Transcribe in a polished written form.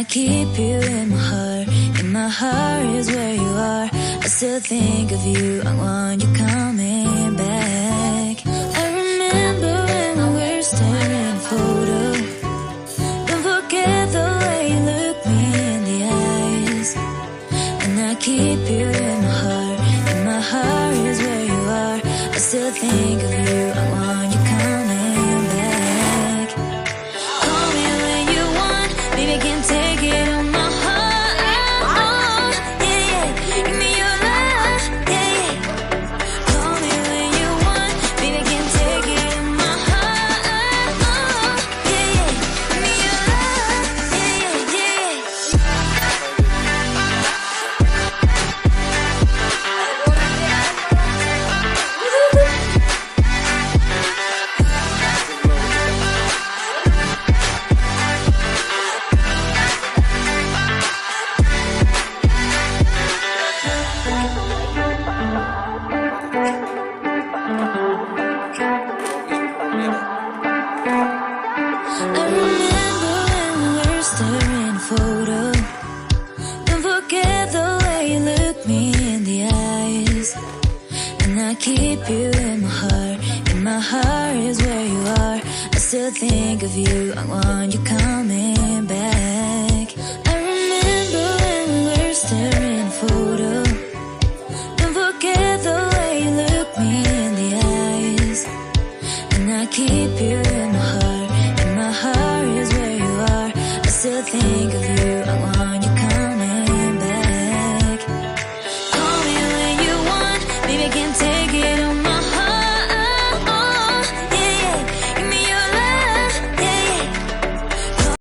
I keep you in my heart. In my heart is where you are. I still think of you. I want you coming back. I remember when we were staring photo. Don't forget the way you look me in the eyes. And I keep you in my heart. In my heart is where you are. I still think of you. I want you coming back. Call me when you want. Baby, I can take it on my heart. Oh, yeah, yeah. Give me your love, yeah, yeah. Call me when you want. Baby, I can take it on my heart. Oh, yeah, yeah. Give me your love, yeah, yeah, I remember when we were staring photo. Don't forget the way you look me in the eyes. And I keep you in my heart. In my heart is where you are. I still think of you. I want you coming back. I remember when we were staring photo. Don't forget the way you look me in the eyes. And I keep you in my heart. In my heart is where you are. I still think of you. I want you coming back. Call me when you want. Baby, I can take